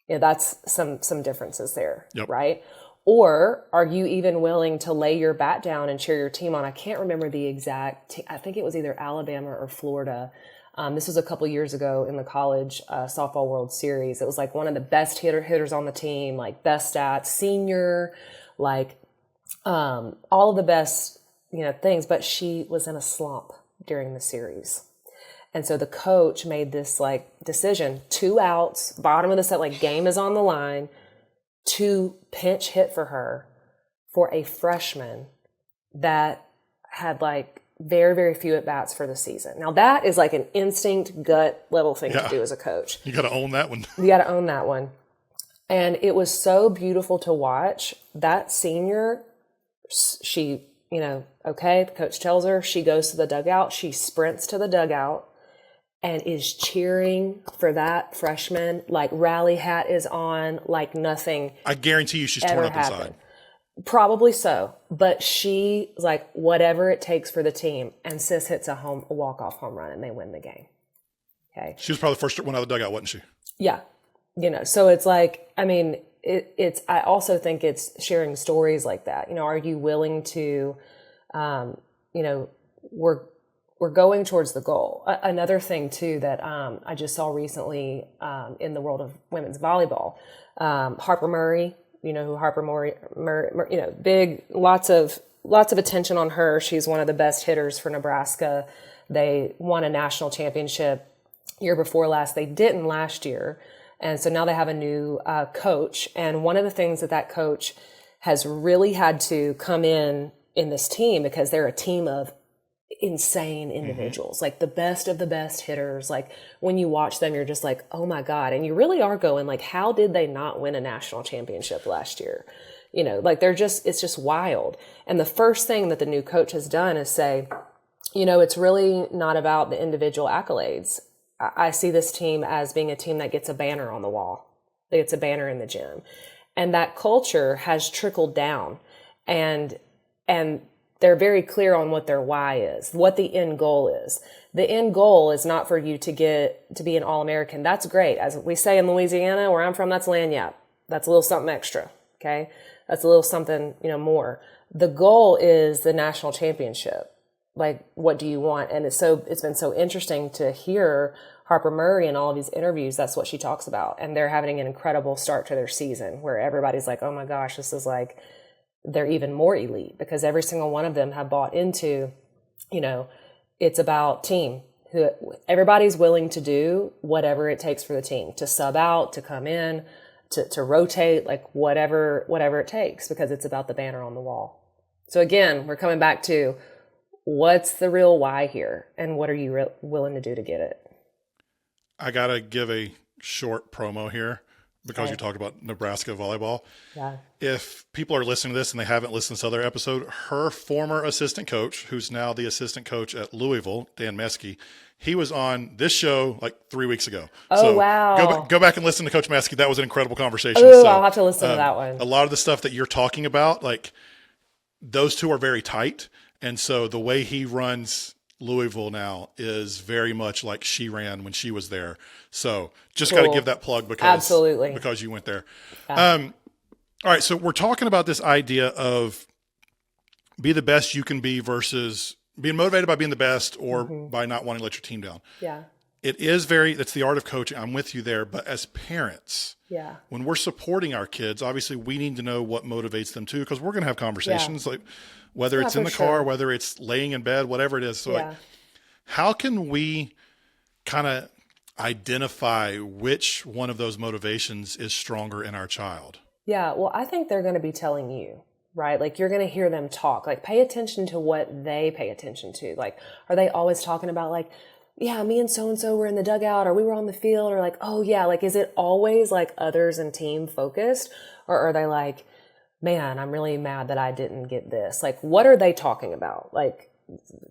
That's some differences there, right? Or are you even willing to lay your bat down and cheer your team on? I can't remember the exact, I think it was either Alabama or Florida. This was a couple years ago in the college softball World Series. It was like one of the best hitters on the team, like best stats, senior, like all of the best things, but she was in a slump during the series. And so the coach made this like decision, 2 outs, bottom of the set, like game is on the line, to pinch hit for her for a freshman that had like very, very few at bats for the season. Now that is like an instinct, gut level thing to do as a coach. You got to own that one. You got to own that one. And it was so beautiful to watch. That senior, she, okay, the coach tells her, she goes to the dugout, she sprints to the dugout and is cheering for that freshman, like rally hat is on, like nothing. I guarantee you she's torn up inside. Probably so, but she like whatever it takes for the team, and sis hits a walk-off home run and they win the game. Okay. She was probably the first one out of the dugout, wasn't she? Yeah. So it's like, I mean, I also think it's sharing stories like that. Are you willing to, we're going towards the goal. Another thing too, that, I just saw recently, in the world of women's volleyball, Harper Murray, who Harper Murray, big, lots of attention on her. She's one of the best hitters for Nebraska. They won a national championship year before last. They didn't last year. And so now they have a new coach. And one of the things that coach has really had to come in this team, because they're a team of insane individuals, like the best of the best hitters. Like when you watch them, you're just like, oh my God. And you really are going like, how did they not win a national championship last year? Like it's just wild. And the first thing that the new coach has done is say, it's really not about the individual accolades. I see this team as being a team that gets a banner on the wall. That gets a banner in the gym. And that culture has trickled down. And they're very clear on what their why is, what the end goal is. The end goal is not for you to get to be an All-American. That's great. As we say in Louisiana, where I'm from, that's lagniappe. That's a little something extra, okay? That's a little something, more. The goal is the national championship. Like, what do you want? And it's been so interesting to hear Harper Murray in all of these interviews. That's what she talks about. And they're having an incredible start to their season where everybody's like, oh my gosh, this is like, they're even more elite, because every single one of them have bought into, it's about team. Everybody's willing to do whatever it takes for the team, to sub out, to come in, to rotate, like whatever it takes, because it's about the banner on the wall. So again, we're coming back to, what's the real why here, and what are you willing to do to get it? I got to give a short promo here because you talk about Nebraska volleyball. Yeah. If people are listening to this and they haven't listened to this other episode, her former assistant coach, who's now the assistant coach at Louisville, Dan Meskey, he was on this show like 3 weeks ago. Oh, wow. Go back and listen to Coach Meskey. That was an incredible conversation. Oh, I'll have to listen to that one. A lot of the stuff that you're talking about, like those two are very tight. And so the way he runs Louisville now is very much like she ran when she was there. So just got to give that plug because you went there. Yeah. All right. So we're talking about this idea of be the best you can be versus being motivated by being the best or by not wanting to let your team down. Yeah. That's the art of coaching. I'm with you there. But as parents, when we're supporting our kids, obviously we need to know what motivates them too, because we're going to have conversations like whether it's in the car, whether it's laying in bed, whatever it is. So like, how can we kind of identify which one of those motivations is stronger in our child? Yeah. Well, I think they're going to be telling you, right? Like you're going to hear them talk, like pay attention to what they pay attention to. Like, are they always talking about like, yeah, me and so-and-so were in the dugout, or we were on the field, or like, oh yeah, like, is it always like others and team focused? Or are they like, man, I'm really mad that I didn't get this. Like, what are they talking about? Like,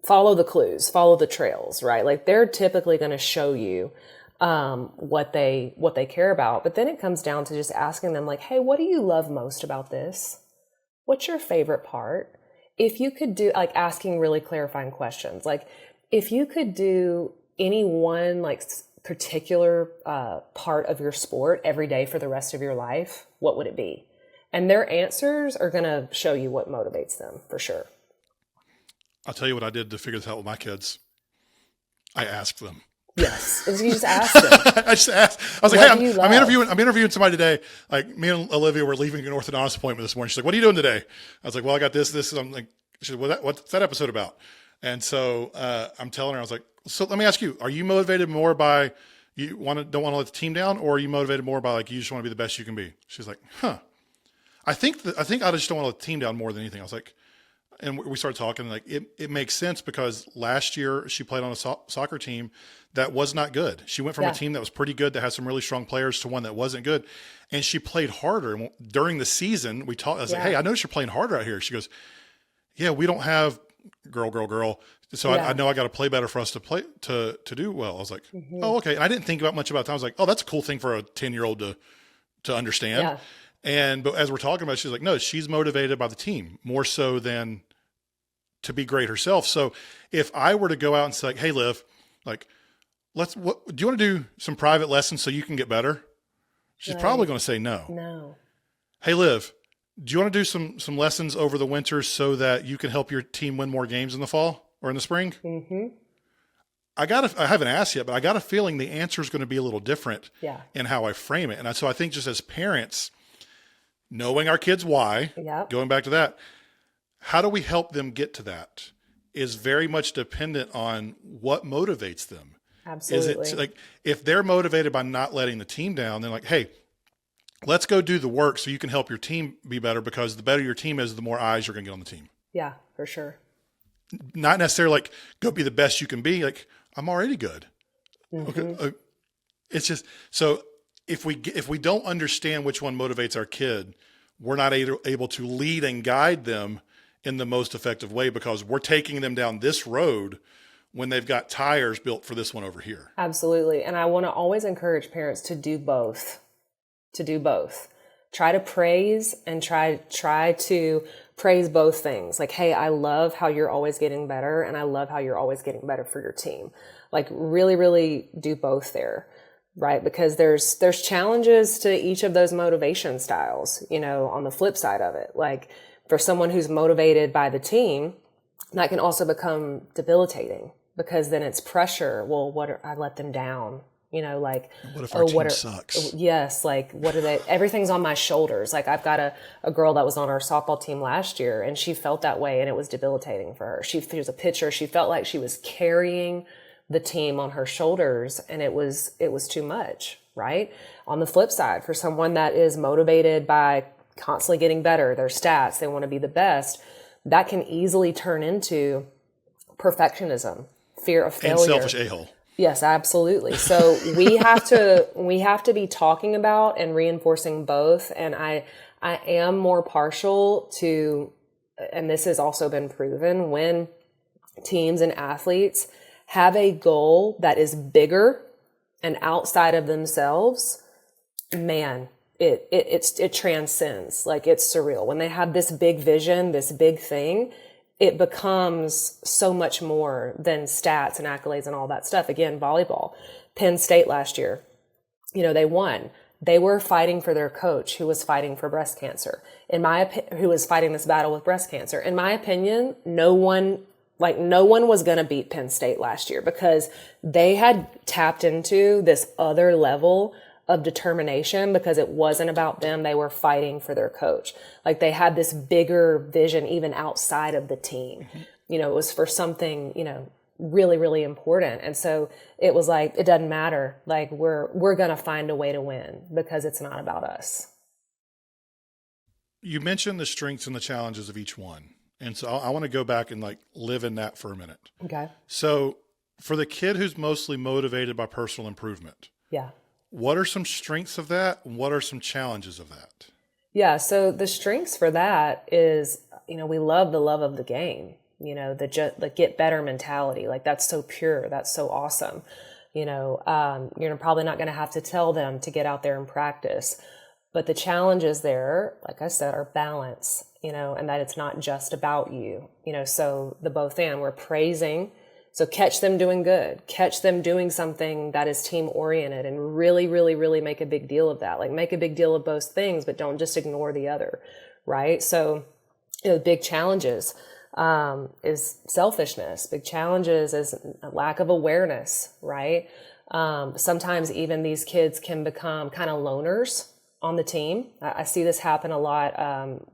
follow the clues, follow the trails, right? Like they're typically going to show you what they care about. But then it comes down to just asking them like, hey, what do you love most about this? What's your favorite part? If you could do, like, asking really clarifying questions, like if you could do any one like particular part of your sport every day for the rest of your life, what would it be? And their answers are going to show you what motivates them for sure. I'll tell you what I did to figure this out with my kids. I asked them. Yes. You just asked them. I just asked. I was like, hey, I'm interviewing somebody today. Like me and Olivia were leaving an orthodontist appointment this morning. She's like, what are you doing today? I was like, well, I got this. I'm like, she said, what's that episode about? And so I'm telling her, I was like, so let me ask you, are you motivated more by don't want to let the team down, or are you motivated more by like you just want to be the best you can be? She's like, I think I just don't want to let the team down more than anything. I was like, and we started talking, like it makes sense because last year she played on a soccer team that was not good. She went from a team that was pretty good, that had some really strong players, to one that wasn't good. And she played harder. And during the season, we talked, I was like, hey, I noticed you're playing harder out here. She goes, yeah, we don't have girl. So I know I got to play better for us to play, to do well. I was like, oh, okay. And I didn't think about much about it. I was like, oh, that's a cool thing for a 10-year-old to understand. Yeah. But as we're talking about, she's like, no, she's motivated by the team more so than to be great herself. So if I were to go out and say, like, hey, Liv, like, do you want to do some private lessons so you can get better? She's probably going to say no. No. Hey, Liv, do you want to do some lessons over the winter so that you can help your team win more games in the fall or in the spring? Mm-hmm. I haven't asked yet, but I got a feeling the answer is going to be a little different in how I frame it. And so I think just as parents, knowing our kids' why, going back to that, how do we help them get to that is very much dependent on what motivates them. Absolutely. Is it like, if they're motivated by not letting the team down, then like, hey, let's go do the work so you can help your team be better, because the better your team is, the more eyes you're going to get on the team. Yeah, for sure. Not necessarily like, go be the best you can be. Like, I'm already good. Mm-hmm. Okay. It's just, so if we don't understand which one motivates our kid, we're not able to lead and guide them in the most effective way, because we're taking them down this road when they've got tires built for this one over here. Absolutely. And I want to always encourage parents to do both. Try to praise and try to praise both things. Like, hey, I love how you're always getting better, and I love how you're always getting better for your team. Like, really, really do both there, right? Because there's challenges to each of those motivation styles, on the flip side of it. Like, for someone who's motivated by the team, that can also become debilitating, because then it's pressure. Well, I let them down? Like, what if our team sucks? Yes. Like, what are they? Everything's on my shoulders. Like, I've got a girl that was on our softball team last year, and she felt that way, and it was debilitating for her. She was a pitcher. She felt like she was carrying the team on her shoulders, and it was too much, right? On the flip side, for someone that is motivated by constantly getting better, their stats, they want to be the best, that can easily turn into perfectionism, fear of failure. And selfish a-hole. Yes, absolutely. So we have to be talking about and reinforcing both. And I am more partial to, and this has also been proven, when teams and athletes have a goal that is bigger and outside of themselves, man, it transcends. Like, it's surreal. When they have this big vision, this big thing, it becomes so much more than stats and accolades and all that stuff. Again, volleyball, Penn State last year, they won. They were fighting for their coach, who was fighting for breast cancer. Who was fighting this battle with breast cancer. In my opinion, no one was going to beat Penn State last year, because they had tapped into this other level of determination, because it wasn't about them. They were fighting for their coach. Like, they had this bigger vision even outside of the team. Mm-hmm. It was for something, really, really important. And so it was like, it doesn't matter. Like, we're going to find a way to win, because it's not about us. You mentioned the strengths and the challenges of each one. And so I want to go back and like live in that for a minute. Okay. So for the kid who's mostly motivated by personal improvement. Yeah. What are some strengths of that? And what are some challenges of that? Yeah. So the strengths for that is, we love the love of the game, the get better mentality. Like, that's so pure. That's so awesome. You're probably not going to have to tell them to get out there and practice. But the challenges there, like I said, are balance, and that it's not just about you, so the both and. We're praising. So catch them doing good, catch them doing something that is team oriented, and really, really, really make a big deal of that. Like, make a big deal of both things, but don't just ignore the other, right? So, big challenges is selfishness. Big challenges is a lack of awareness, right? Sometimes even these kids can become kind of loners on the team. I see this happen a lot,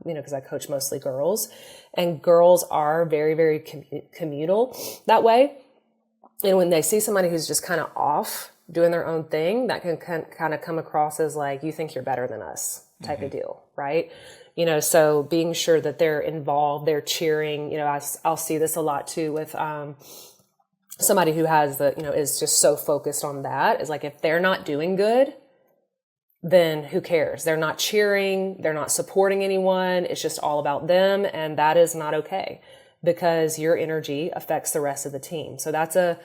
because I coach mostly girls, and girls are very, very communal that way. And when they see somebody who's just kind of off doing their own thing, that can kind of come across as like, you think you're better than us type of deal, right? So being sure that they're involved, they're cheering. I'll see this a lot too with somebody who has is just so focused on that. Is like, if they're not doing good, then who cares? They're not cheering. They're not supporting anyone. It's just all about them. And that is not okay, because your energy affects the rest of the team. So that's a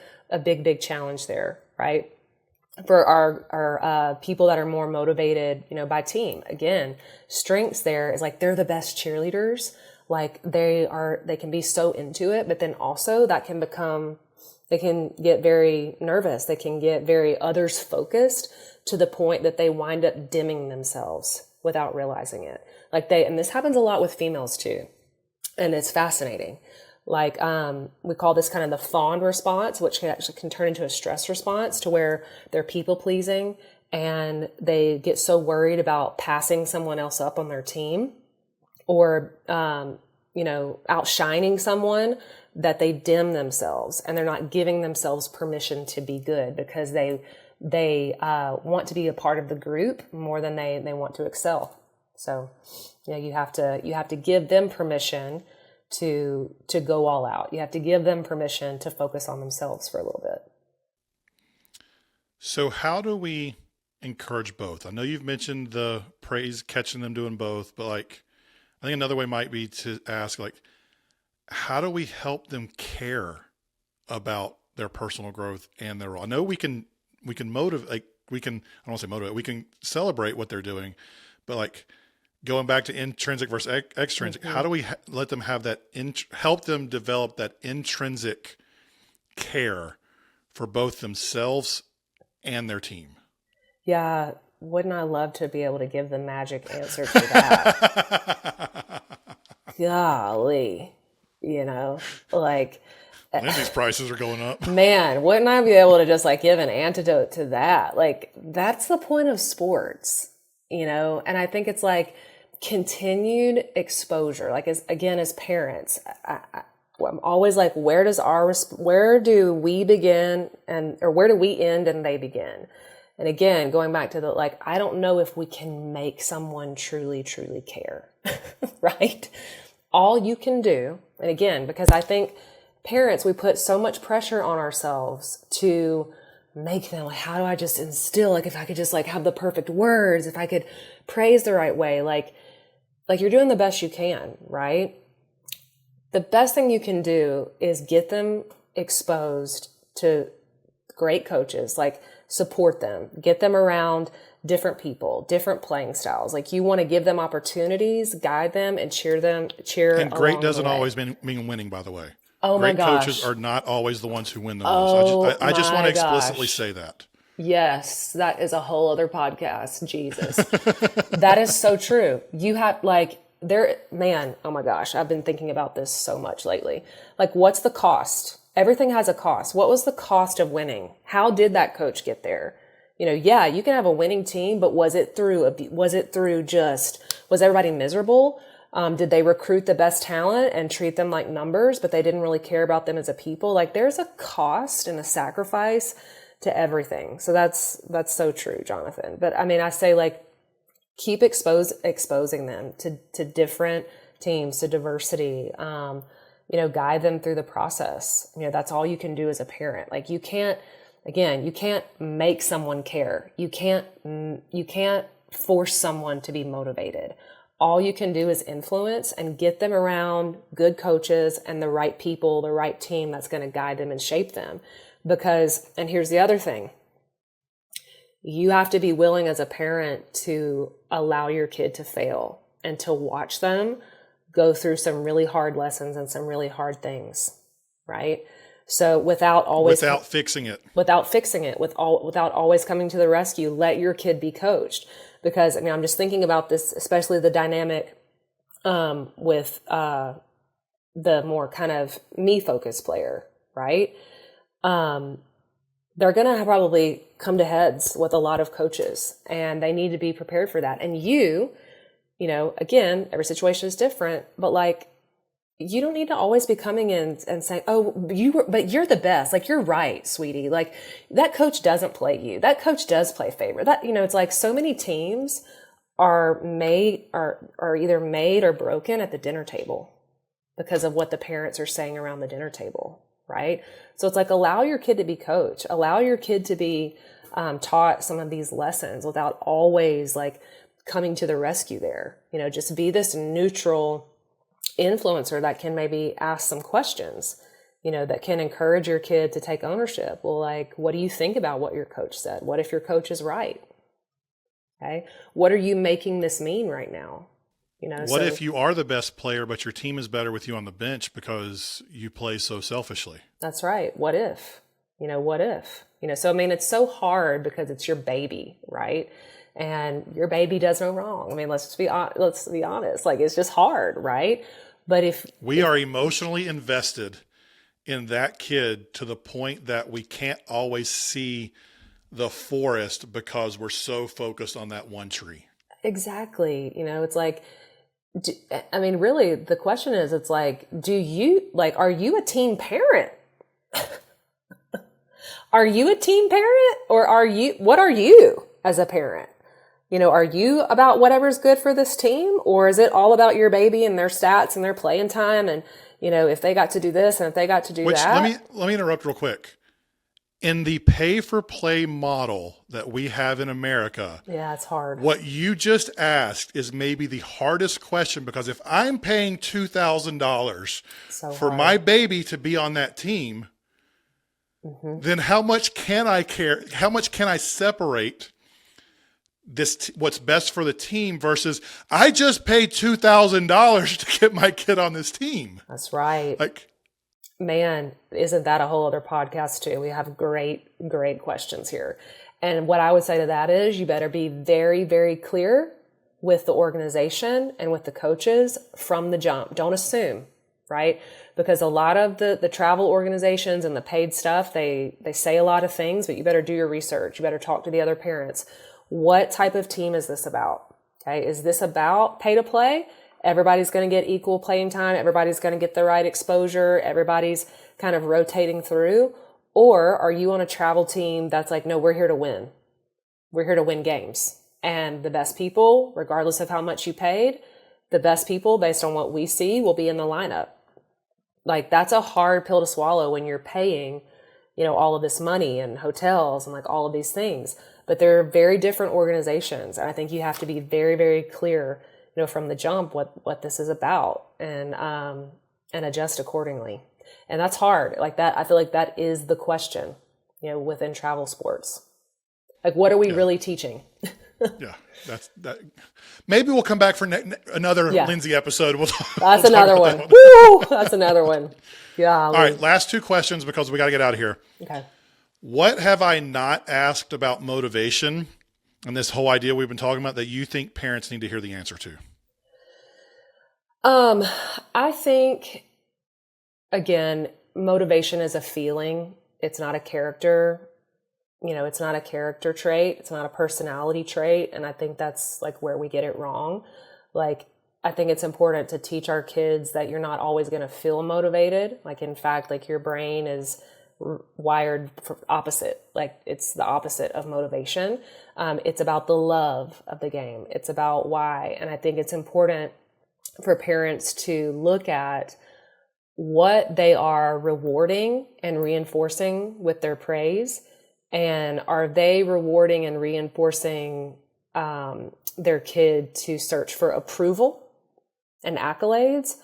big, big challenge there, right? for our people that are more motivated, by team. Again, strengths there is like they're the best cheerleaders. Like they can be so into it, but then also that can become, they can get very nervous. They can get very others focused to the point that they wind up dimming themselves without realizing it. And this happens a lot with females too. And it's fascinating. We call this kind of the fawn response, which can turn into a stress response to where they're people pleasing and they get so worried about passing someone else up on their team or, outshining someone that they dim themselves and they're not giving themselves permission to be good because they want to be a part of the group more than they want to excel. So, you have to give them permission to go all out. You have to give them permission to focus on themselves for a little bit. So how do we encourage both? I know you've mentioned the praise, catching them doing both, but I think another way might be to ask, how do we help them care about their personal growth and their role? I know we can motivate, I don't want to say motivate, we can celebrate what they're doing, but going back to intrinsic versus extrinsic, mm-hmm. How do we let them have that, help them develop that intrinsic care for both themselves and their team? Yeah. Wouldn't I love to be able to give the magic answer to that? Golly, Lindsey's prices are going up. Man, wouldn't I be able to just give an antidote to that? That's the point of sports, and I think it's continued exposure. As parents, I'm always where do we begin or where do we end and they begin? And again, going back to I don't know if we can make someone truly, truly care, right? All you can do, and again, because I think parents, we put so much pressure on ourselves to make them how do I just instill, if I could just have the perfect words, if I could praise the right way, you're doing the best you can, right? The best thing you can do is get them exposed to great coaches, support them, get them around different people, different playing styles. You want to give them opportunities, guide them, and cheer. And great doesn't always mean winning, by the way. Oh my gosh. Great coaches are not always the ones who win the most. I just want to explicitly say that. Yes, that is a whole other podcast. Jesus. That is so true. You have oh my gosh, I've been thinking about this so much lately. What's the cost? Everything has a cost. What was the cost of winning? How did that coach get there? Yeah, you can have a winning team, but was everybody miserable? Did they recruit the best talent and treat them like numbers, but they didn't really care about them as a people? There's a cost and a sacrifice to everything. So that's so true, Jonathan. But I say keep exposing them to different teams, to diversity, guide them through the process. That's all you can do as a parent. You can't make someone care. You can't force someone to be motivated. All you can do is influence and get them around good coaches and the right people, the right team that's going to guide them and shape them. And here's the other thing. You have to be willing as a parent to allow your kid to fail and to watch them go through some really hard lessons and some really hard things, right? So without fixing it, without always coming to the rescue, let your kid be coached. Because I'm just thinking about this, especially the dynamic with the more kind of me-focused player, right? They're going to probably come to heads with a lot of coaches, and they need to be prepared for that. And again, every situation is different, but you don't need to always be coming in and saying, oh, but you're the best. You're right, sweetie. That coach doesn't play you. That coach does play favor. It's so many teams are either made or broken at the dinner table because of what the parents are saying around the dinner table, right? So it's allow your kid to be coached, allow your kid to be taught some of these lessons without always coming to the rescue there. Just be this neutral influencer that can maybe ask some questions, that can encourage your kid to take ownership. Well, like, what do you think about what your coach said? What if your coach is right? Okay. What are you making this mean right now? What if you are the best player, but your team is better with you on the bench because you play so selfishly? That's right. What if? What if? So I mean, it's so hard because it's your baby, right? And your baby does no wrong. I mean, let's be honest. Like, it's just hard, right? But if we are emotionally invested in that kid to the point that we can't always see the forest because we're so focused on that one tree. Exactly. It's like, really, the question is, it's like, are you a team parent? Are you a team parent, or what are you as a parent? Are you about whatever's good for this team, or is it all about your baby and their stats and their playing time? And, if they got to do this and if they got to do that. Let me interrupt real quick. In the pay for play model that we have in America. Yeah, it's hard. What you just asked is maybe the hardest question, because if I'm paying $2,000 for my baby to be on that team, then how much can I care? How much can I separate this, what's best for the team, versus I just paid $2,000 to get my kid on this team? That's right. Like, man, isn't that a whole other podcast too? We have great questions here. And what I would say to that is, you better be very, very clear with the organization and with the coaches from the jump. Don't assume, right? Because a lot of the travel organizations and the paid stuff, they say a lot of things, but you better do your research. You better talk to the other parents. What type of team is this about? Okay. Is this about pay to play? Everybody's going to get equal playing time. Everybody's going to get the right exposure. Everybody's kind of rotating through. Or are you on a travel team that's like, no, we're here to win. We're here to win games. And the best people, regardless of how much you paid, the best people, based on what we see, will be in the lineup. Like, that's a hard pill to swallow when you're paying, all of this money and hotels and like all of these things. But they're very different organizations. And I think you have to be very, very clear, from the jump, what this is about, and adjust accordingly. And that's hard. Like that, I feel like that is the question, within travel sports. Like, what are we really teaching? Yeah, that. Maybe we'll come back for another Lindsey episode. That's another one. Woo! That's another one. Yeah. All right, last two questions because we got to get out of here. Okay. What have I not asked about motivation and this whole idea we've been talking about that you think parents need to hear the answer to? I think, again, motivation is a feeling. It's not a character. It's not a character trait. It's not a personality trait. And I think that's like where we get it wrong. Like, I think it's important to teach our kids that you're not always going to feel motivated. Like, in fact, like, your brain is wired for opposite. Like, it's the opposite of motivation. It's about the love of the game. It's about why. And I think it's important for parents to look at what they are rewarding and reinforcing with their praise. And are they rewarding and reinforcing their kid to search for approval and accolades?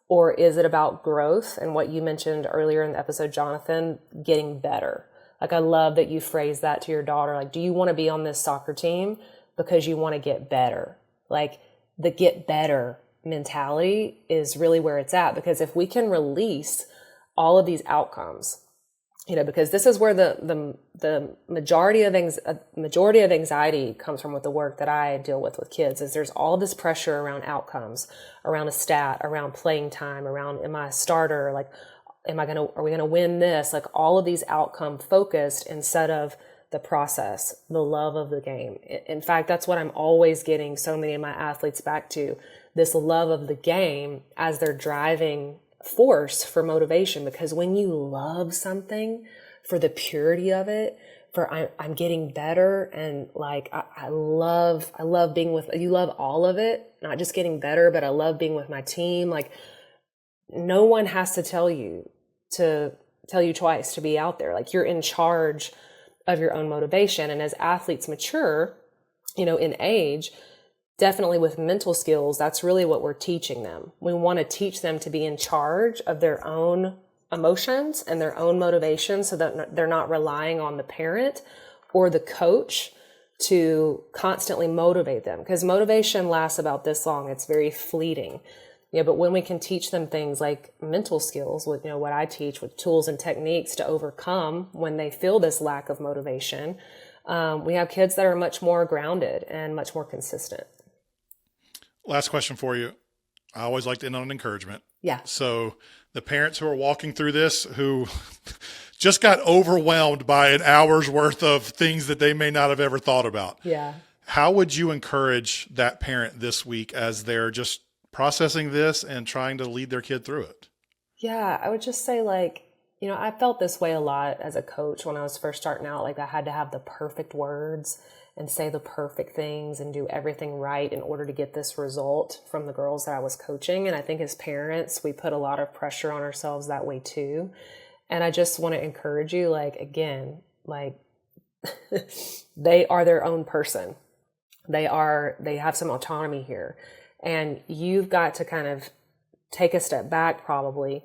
Or is it about growth and what you mentioned earlier in the episode, Jonathan, getting better? Like, I love that you phrased that to your daughter. Like, do you want to be on this soccer team because you want to get better? Like, the get better mentality is really where it's at. Because if we can release all of these outcomes, because this is where the majority of anxiety comes from with the work that I deal with kids, is there's all this pressure around outcomes, around a stat, around playing time, around, am I a starter? Like, are we going to win this? Like, all of these outcome focused instead of the process, the love of the game. In fact, that's what I'm always getting so many of my athletes back to, this love of the game as their driving force for motivation. Because when you love something for the purity of it, for I'm getting better, and like, I love being with, you love all of it, not just getting better, but I love being with my team. Like, no one has to tell you twice to be out there. Like, you're in charge of your own motivation. And as athletes mature, in age, definitely with mental skills, that's really what we're teaching them. We want to teach them to be in charge of their own emotions and their own motivation so that they're not relying on the parent or the coach to constantly motivate them. Because motivation lasts about this long. It's very fleeting. But when we can teach them things like mental skills, with what I teach, with tools and techniques to overcome when they feel this lack of motivation, we have kids that are much more grounded and much more consistent. Last question for you. I always like to end on an encouragement. Yeah. So the parents who are walking through this, who just got overwhelmed by an hour's worth of things that they may not have ever thought about. Yeah. How would you encourage that parent this week as they're just processing this and trying to lead their kid through it? Yeah, I would just say, I felt this way a lot as a coach when I was first starting out. Like, I had to have the perfect words and say the perfect things and do everything right in order to get this result from the girls that I was coaching. And I think as parents, we put a lot of pressure on ourselves that way too. And I just want to encourage you, they are their own person. They have some autonomy here. And you've got to kind of take a step back probably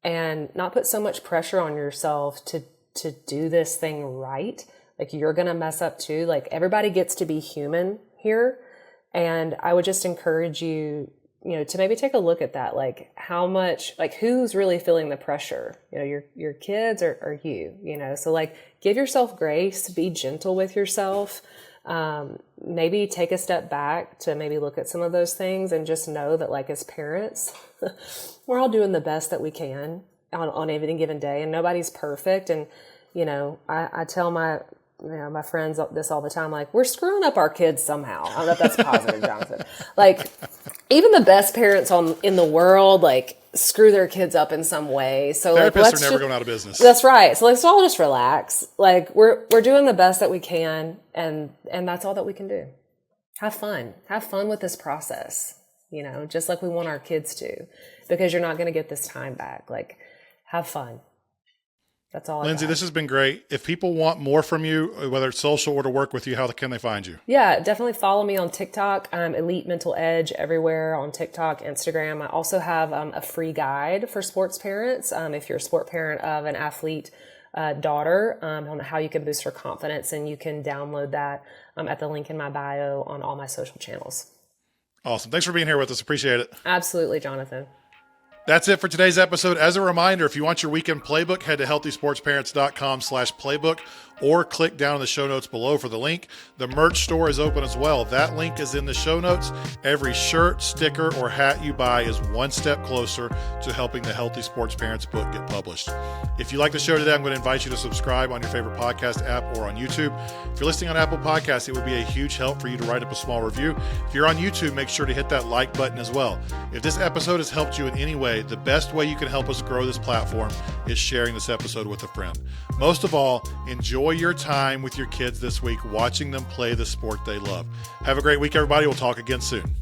and not put so much pressure on yourself to do this thing right. Like, you're going to mess up too. Like, everybody gets to be human here. And I would just encourage you, to maybe take a look at that. Like, how much, who's really feeling the pressure? Your kids or you, so give yourself grace, be gentle with yourself. Maybe take a step back to maybe look at some of those things and just know that, as parents, we're all doing the best that we can on any given day, and nobody's perfect. And, I tell my friends this all the time, we're screwing up our kids somehow. I don't know if that's positive, Jonathan. Even the best parents in the world, screw their kids up in some way. So therapists are never going out of business. That's right. So let's all just relax. We're doing the best that we can, and that's all that we can do. Have fun. Have fun with this process. Just like we want our kids to, because you're not going to get this time back. Have fun. That's all. Lindsey, this has been great. If people want more from you, whether it's social or to work with you, how can they find you? Yeah, definitely follow me on TikTok. Elite Mental Edge everywhere on TikTok, Instagram. I also have a free guide for sports parents. If you're a sport parent of an athlete daughter, on how you can boost her confidence, and you can download that at the link in my bio on all my social channels. Awesome. Thanks for being here with us. Appreciate it. Absolutely, Jonathan. That's it for today's episode. As a reminder, if you want your weekend playbook, head to healthysportsparents.com/playbook or click down in the show notes below for the link. The merch store is open as well. That link is in the show notes. Every shirt, sticker, or hat you buy is one step closer to helping the Healthy Sports Parents book get published. If you like the show today, I'm going to invite you to subscribe on your favorite podcast app or on YouTube. If you're listening on Apple Podcasts, it would be a huge help for you to write up a small review. If you're on YouTube, make sure to hit that like button as well. If this episode has helped you in any way, the best way you can help us grow this platform is sharing this episode with a friend. Most of all, enjoy your time with your kids this week, watching them play the sport they love. Have a great week, everybody. We'll talk again soon.